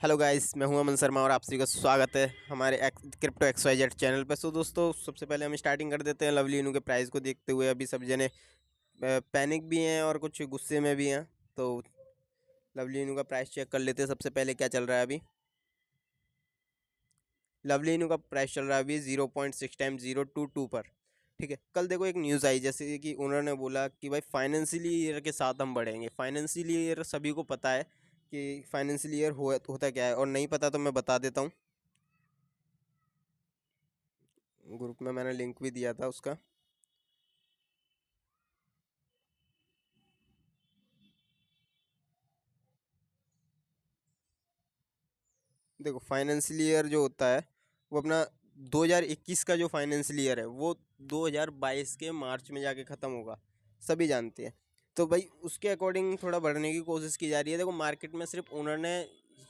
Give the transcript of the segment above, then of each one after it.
Hello guys, मैं हूं अमन शर्मा और आप सभी का स्वागत है हमारे क्रिप्टो XYZ चैनल पर। सो दोस्तों, सबसे पहले हम स्टार्टिंग कर देते हैं लवली इनू के प्राइस को देखते हुए। अभी सब जने पैनिक भी हैं और कुछ गुस्से में भी हैं, तो लवली इनू का प्राइस चेक कर लेते हैं। सबसे पहले क्या चल रहा है अभी? लवली इनू का प्राइस चल रहा है अभी 0.6 टाइम 022 पर। ठीक है, कल देखो एक न्यूज़ आई जैसे कि उन्होंने बोला कि भाई फाइनेंशियल ईयर के साथ हम बढ़ेंगे। फाइनेंशियल ईयर सभी को पता है कि फाइनेंशियल ईयर होता क्या है, और नहीं पता तो मैं बता देता हूँ। ग्रुप में मैंने लिंक भी दिया था उसका। देखो, फाइनेंशियल ईयर जो होता है वो अपना 2021 का जो फाइनेंशियल ईयर है वो 2022 के मार्च में जाके ख़त्म होगा, सभी जानते हैं। तो भाई उसके अकॉर्डिंग थोड़ा बढ़ने की कोशिश की जा रही है। देखो, मार्केट में सिर्फ उन्होंने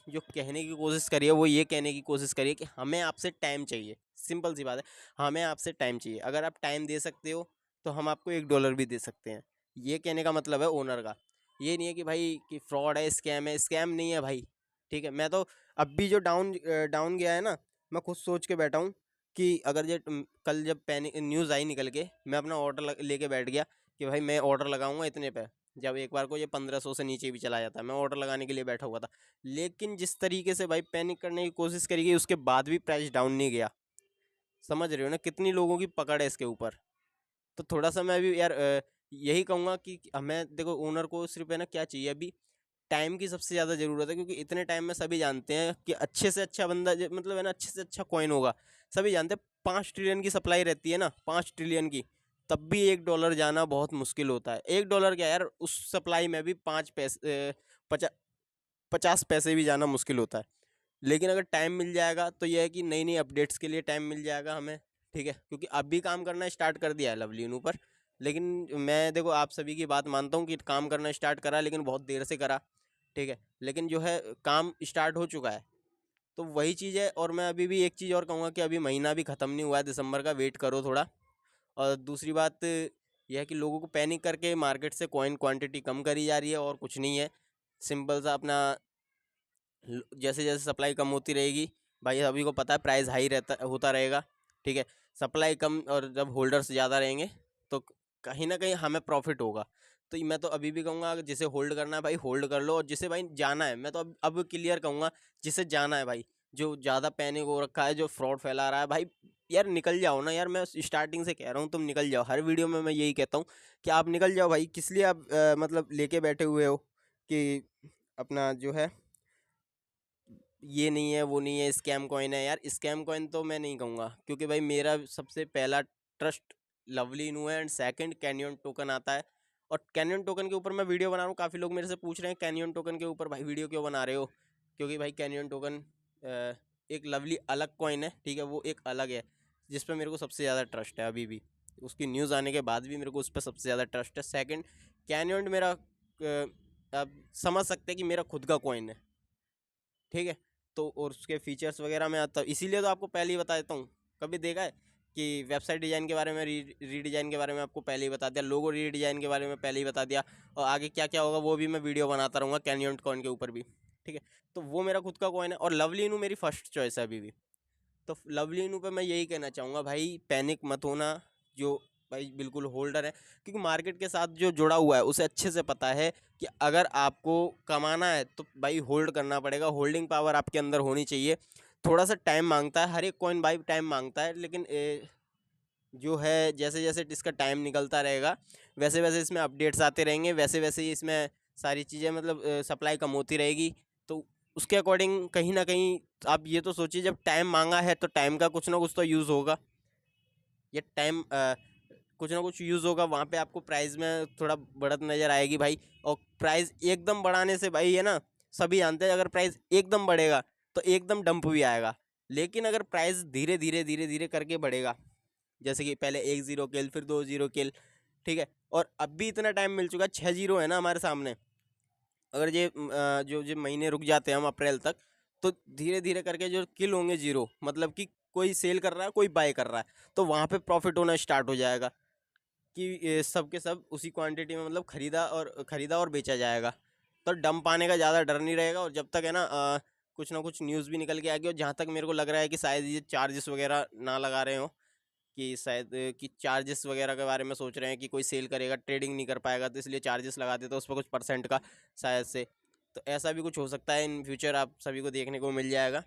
जो कहने की कोशिश करी है वो ये कहने की कोशिश करी है कि हमें आपसे टाइम चाहिए। सिंपल सी बात है, हमें आपसे टाइम चाहिए। अगर आप टाइम दे सकते हो तो हम आपको $1 भी दे सकते हैं। ये कहने का मतलब है ओनर का। ये नहीं है कि भाई कि फ्रॉड है, स्कैम है। स्कैम नहीं है भाई। ठीक है, मैं तो अब भी जो डाउन गया है ना, मैं खुद सोच के बैठा हूँ कि अगर ये कल जब पैनिक न्यूज़ आई निकल के, मैं अपना ऑर्डर लेके बैठ गया कि भाई मैं ऑर्डर लगाऊंगा इतने पे। जब एक बार को ये 1500 से नीचे भी चला जाता, मैं ऑर्डर लगाने के लिए बैठा हुआ था। लेकिन जिस तरीके से भाई पैनिक करने की कोशिश करी गई, उसके बाद भी प्राइस डाउन नहीं गया। समझ रहे हो ना कितनी लोगों की पकड़ है इसके ऊपर। तो थोड़ा सा मैं अभी यार यही कहूँगा कि हमें देखो ओनर को सिर्फ है ना क्या चाहिए अभी, टाइम की सबसे ज़्यादा ज़रूरत है। क्योंकि इतने टाइम में सभी जानते हैं कि अच्छे से अच्छा बंदा मतलब है ना, अच्छे से अच्छा कॉइन होगा। सभी जानते हैं 5 ट्रिलियन की सप्लाई रहती है ना, 5 ट्रिलियन की, तब भी $1 जाना बहुत मुश्किल होता है। $1 क्या यार, उस सप्लाई में भी 5 पैसे 50 पैसे भी जाना मुश्किल होता है। लेकिन अगर टाइम मिल जाएगा तो यह है कि नई नई अपडेट्स के लिए टाइम मिल जाएगा हमें। ठीक है, क्योंकि अब भी काम करना स्टार्ट कर दिया है लवली इन पर। लेकिन मैं देखो आप सभी की बात मानता हूँ कि काम करना स्टार्ट करा, लेकिन बहुत देर से करा। ठीक है, लेकिन जो है काम स्टार्ट हो चुका है। तो वही चीज़ है। और मैं अभी भी एक चीज़ और कहूँगा कि अभी महीना भी ख़त्म नहीं हुआ है दिसंबर का, वेट करो थोड़ा। और दूसरी बात यह है कि लोगों को पैनिक करके मार्केट से कॉइन क्वांटिटी कम करी जा रही है, और कुछ नहीं है। सिंपल सा अपना जैसे जैसे सप्लाई कम होती रहेगी, भाई सभी को पता है प्राइस हाई रहता होता रहेगा। ठीक है, सप्लाई कम और जब होल्डर्स ज़्यादा रहेंगे तो कहीं ना कहीं हमें प्रॉफिट होगा। तो मैं तो अभी भी कहूँगा जिसे होल्ड करना है भाई होल्ड कर लो, और जिसे भाई जाना है, मैं तो अब क्लियर कहूँगा, जिसे जाना है भाई, जो ज़्यादा पैनिक हो रखा है, जो फ्रॉड फैला रहा है भाई, यार निकल जाओ ना यार। मैं स्टार्टिंग से कह रहा हूँ तुम निकल जाओ, हर वीडियो में मैं यही कहता हूँ कि आप निकल जाओ भाई। किस लिए आप मतलब लेके बैठे हुए हो कि अपना जो है ये नहीं है वो नहीं है, स्कैम कॉइन है। यार स्कैम कॉइन तो मैं नहीं कहूँगा, क्योंकि भाई मेरा सबसे पहला ट्रस्ट लवली इनू है, एंड सेकंड कैनियन टोकन आता है। और कैनियन टोकन के ऊपर मैं वीडियो बना रहा हूँ। काफ़ी लोग मेरे से पूछ रहे हैं कैनियन टोकन के ऊपर भाई वीडियो क्यों बना रहे हो? क्योंकि भाई कैनियन टोकन एक लवली अलग कॉइन है। ठीक है, वो एक अलग है जिस पर मेरे को सबसे ज़्यादा ट्रस्ट है। अभी भी उसकी न्यूज़ आने के बाद भी मेरे को उस पर सबसे ज़्यादा ट्रस्ट है। सेकेंड कैनियन मेरा आप समझ सकते हैं कि मेरा खुद का कॉइन है। ठीक है, तो और उसके फीचर्स वगैरह में आता हूँ, इसीलिए तो आपको पहले ही बता देता हूँ। कभी देखा है कि वेबसाइट डिज़ाइन के बारे में, रीडिज़ाइन के बारे में आपको पहले ही बता दिया, लोगो रीडिज़ाइन के बारे में पहले ही बता दिया, और आगे क्या क्या होगा वो भी मैं वीडियो बनाता रहूँगा कैनियन कॉइन के ऊपर भी। ठीक है, तो वो मेरा खुद का कॉइन है, और लवली इनू मेरी फर्स्ट चॉइस है अभी भी। तो लवली इनू पे मैं यही कहना चाहूँगा भाई, पैनिक मत होना। जो भाई बिल्कुल होल्डर है, क्योंकि मार्केट के साथ जो जुड़ा हुआ है उसे अच्छे से पता है कि अगर आपको कमाना है तो भाई होल्ड करना पड़ेगा। होल्डिंग पावर आपके अंदर होनी चाहिए। थोड़ा सा टाइम मांगता है, हर एक कॉइन भाई टाइम मांगता है, लेकिन जो है जैसे जैसे इसका टाइम निकलता रहेगा वैसे वैसे इसमें अपडेट्स आते रहेंगे, वैसे वैसे ही इसमें सारी चीज़ें मतलब सप्लाई कम होती रहेगी। तो उसके अकॉर्डिंग कहीं ना कहीं आप ये तो सोचिए, जब टाइम मांगा है तो टाइम का कुछ ना कुछ तो यूज़ होगा। ये टाइम कुछ ना कुछ यूज़ होगा, वहाँ पे आपको प्राइस में थोड़ा बढ़त नज़र आएगी भाई। और प्राइस एकदम बढ़ाने से भाई है ना, सभी जानते हैं अगर प्राइस एकदम बढ़ेगा तो एकदम डंप भी आएगा। लेकिन अगर प्राइस धीरे धीरे धीरे धीरे करके बढ़ेगा, जैसे कि पहले 1 0 किल, फिर 2 0 किल। ठीक है, और अब भी इतना टाइम मिल चुका है, 6 0 है ना हमारे सामने। अगर ये जो महीने रुक जाते हैं हम अप्रैल तक, तो धीरे धीरे करके जो किल होंगे 0, मतलब कि कोई सेल कर रहा है कोई बाय कर रहा है, तो वहाँ पे प्रॉफिट होना स्टार्ट हो जाएगा कि सब के सब उसी क्वांटिटी में मतलब खरीदा और बेचा जाएगा। तो डंप आने का ज़्यादा डर नहीं रहेगा। और जब तक है ना कुछ ना कुछ न्यूज़ भी निकल के आएगी, और जहाँ तक मेरे को लग रहा है कि शायद ये चार्जेस वगैरह ना लगा रहे हो, कि शायद कि चार्जेस वगैरह के बारे में सोच रहे हैं कि कोई सेल करेगा, ट्रेडिंग नहीं कर पाएगा, तो इसलिए चार्जेस लगा देते, तो उस पर कुछ परसेंट का शायद से। तो ऐसा भी कुछ हो सकता है इन फ्यूचर, आप सभी को देखने को मिल जाएगा।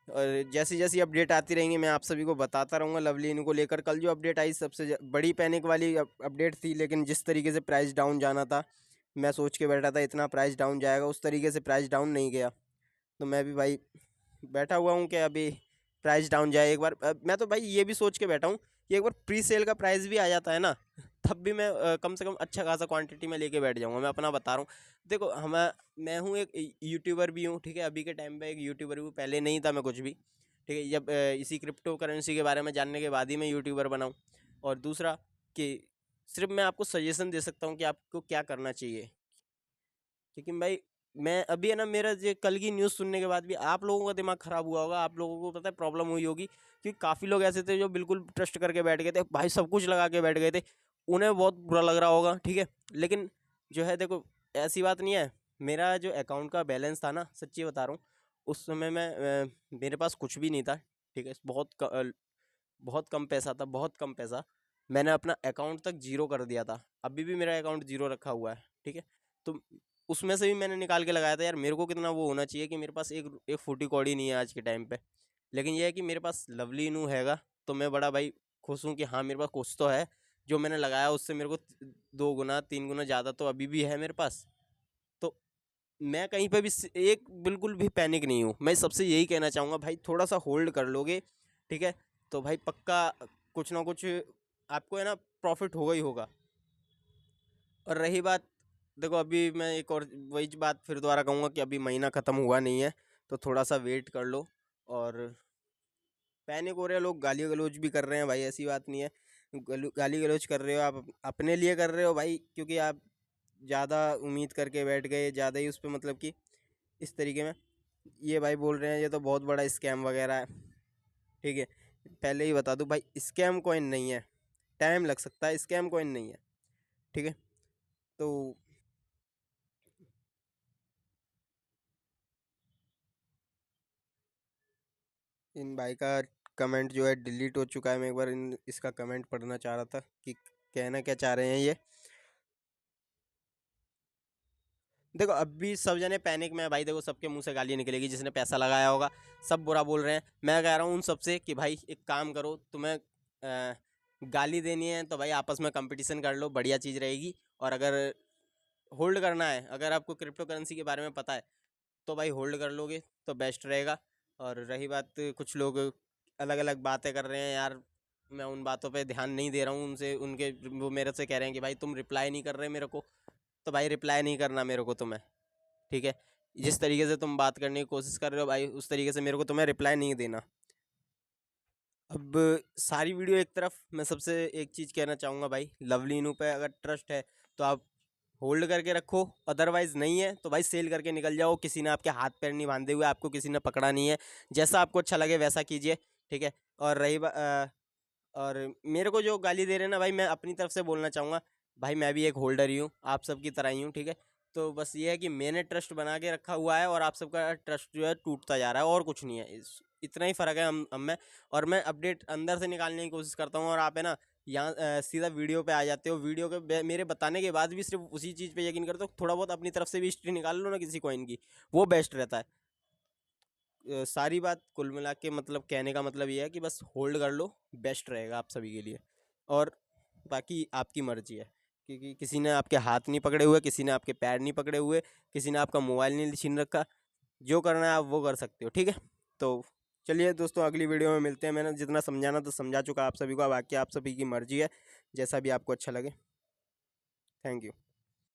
और जैसी जैसी अपडेट आती रहेंगी मैं आप सभी को बताता रहूँगा लवलीन को लेकर। कल जो अपडेट आई सबसे बड़ी पैनिक वाली अपडेट थी, लेकिन जिस तरीके से प्राइस डाउन जाना था, मैं सोच के बैठा था इतना प्राइस डाउन जाएगा, उस तरीके से प्राइस डाउन नहीं गया। तो मैं भी भाई बैठा हुआ हूँ कि अभी प्राइस डाउन जाए एक बार। मैं तो भाई ये भी सोच के बैठा हूँ कि एक बार प्री सेल का प्राइस भी आ जाता है ना, तब भी मैं कम से कम अच्छा खासा क्वांटिटी में लेके बैठ जाऊँगा। मैं अपना बता रहा हूँ, देखो मैं हूँ एक यूट्यूबर भी हूँ, ठीक है, अभी के टाइम पे एक यूट्यूबर हूँ, पहले नहीं था मैं कुछ भी, ठीक है। जब इसी क्रिप्टो करेंसी के बारे में जानने के बाद ही मैं यूट्यूबर बनाऊँ। और दूसरा कि सिर्फ मैं आपको सजेशन दे सकता हूँ कि आपको क्या करना चाहिए, क्योंकि भाई मैं अभी है ना, मेरा जो कल की न्यूज़ सुनने के बाद भी आप लोगों का दिमाग ख़राब हुआ होगा, आप लोगों को पता है प्रॉब्लम हुई होगी, क्योंकि काफ़ी लोग ऐसे थे जो बिल्कुल ट्रस्ट करके बैठ गए थे भाई, सब कुछ लगा के बैठ गए थे, उन्हें बहुत बुरा लग रहा होगा, ठीक है। लेकिन जो है देखो, ऐसी बात नहीं है। मेरा जो अकाउंट का बैलेंस था ना, सच्ची बता रहा हूँ, उस समय मेरे पास कुछ भी नहीं था, ठीक है, बहुत कम पैसा था, बहुत कम पैसा। मैंने अपना अकाउंट तक जीरो कर दिया था, अभी भी मेरा अकाउंट जीरो रखा हुआ है, ठीक है। तो उसमें से भी मैंने निकाल के लगाया था यार, मेरे को कितना वो होना चाहिए कि मेरे पास एक एक फूटी कौड़ी नहीं है आज के टाइम पे। लेकिन ये है कि मेरे पास लवली नू हैगा, तो मैं बड़ा भाई खुश हूँ कि हाँ मेरे पास कुछ तो है। जो मैंने लगाया उससे मेरे को 2 गुना 3 गुना ज़्यादा तो अभी भी है मेरे पास। तो मैं कहीं पे भी एक बिल्कुल भी पैनिक नहीं हूँ। मैं सबसे यही कहना चाहूँगा भाई, थोड़ा सा होल्ड कर लोगे, ठीक है, तो भाई पक्का कुछ ना कुछ आपको है ना प्रॉफिट होगा ही होगा। और रही बात, देखो अभी मैं एक और वही बात फिर दोबारा कहूँगा कि अभी महीना ख़त्म हुआ नहीं है, तो थोड़ा सा वेट कर लो। और पैनिक हो रहे हैं लोग, गाली गलौज भी कर रहे हैं भाई, ऐसी बात नहीं है। गाली गलौज कर रहे हो आप, अपने लिए कर रहे हो भाई, क्योंकि आप ज़्यादा उम्मीद करके बैठ गए, ज़्यादा ही उस पर मतलब कि इस तरीके में ये भाई बोल रहे हैं ये तो बहुत बड़ा स्कैम वगैरह है, ठीक है। पहले ही बता दूं भाई, स्कैम कॉइन नहीं है, टाइम लग सकता है, स्कैम कॉइन नहीं है, ठीक है। तो इन भाई का कमेंट जो है डिलीट हो चुका है, मैं एक बार इसका कमेंट पढ़ना चाह रहा था कि कहना क्या चाह रहे हैं ये। देखो अभी सब जने पैनिक में है भाई, देखो सबके मुंह से गाली निकलेगी, जिसने पैसा लगाया होगा सब बुरा बोल रहे हैं। मैं कह रहा हूँ उन सबसे कि भाई एक काम करो, तुम्हें गाली देनी है तो भाई आपस में कंपटीशन कर लो, बढ़िया चीज़ रहेगी। और अगर होल्ड करना है, अगर आपको क्रिप्टो करेंसी के बारे में पता है, तो भाई होल्ड कर लोगे तो बेस्ट रहेगा। और रही बात, कुछ लोग अलग अलग बातें कर रहे हैं यार, मैं उन बातों पे ध्यान नहीं दे रहा हूँ, उनसे उनके वो मेरे से कह रहे हैं कि भाई तुम रिप्लाई नहीं कर रहे मेरे को, तो भाई रिप्लाई नहीं करना मेरे को तुम्हें, ठीक है। जिस तरीके से तुम बात करने की कोशिश कर रहे हो भाई, उस तरीके से मेरे को तुम्हें रिप्लाई नहीं देना। अब सारी वीडियो एक तरफ, मैं सबसे एक चीज़ कहना चाहूँगा भाई, लवलीनू पे अगर ट्रस्ट है तो आप होल्ड करके रखो, अदरवाइज़ नहीं है तो भाई सेल करके निकल जाओ। किसी ने आपके हाथ पैर नहीं बांधे हुए, आपको किसी ने पकड़ा नहीं है, जैसा आपको अच्छा लगे वैसा कीजिए, ठीक है। और और मेरे को जो गाली दे रहे हैं ना भाई, मैं अपनी तरफ से बोलना चाहूँगा भाई, मैं भी एक होल्डर ही हूँ, आप सबकी तरह ही हूँ, ठीक है। तो बस ये है कि मैंने ट्रस्ट बना के रखा हुआ है, और आप सबका ट्रस्ट जो है टूटता जा रहा है, और कुछ नहीं है, इतना ही फ़र्क है हम में। और मैं अपडेट अंदर से निकालने की कोशिश करता हूँ, और आप है ना यहाँ सीधा वीडियो पे आ जाते हो, वीडियो के मेरे बताने के बाद भी सिर्फ उसी चीज़ पे यकीन करते हो। थोड़ा बहुत अपनी तरफ से भी हिस्ट्री निकाल लो ना किसी कॉइन की, वो बेस्ट रहता है। सारी बात कुल मिला के मतलब कहने का मतलब ये है कि बस होल्ड कर लो, बेस्ट रहेगा आप सभी के लिए। और बाकी आपकी मर्जी है, क्योंकि किसी ने आपके हाथ नहीं पकड़े हुए, किसी ने आपके पैर नहीं पकड़े हुए, किसी ने आपका मोबाइल नहीं छीन रखा। जो करना है आप वो कर सकते हो, ठीक है। तो चलिए दोस्तों, अगली वीडियो में मिलते हैं। मैंने जितना समझाना तो समझा चुका आप सभी को, बाकी आप सभी की मर्जी है, जैसा भी आपको अच्छा लगे। Thank you.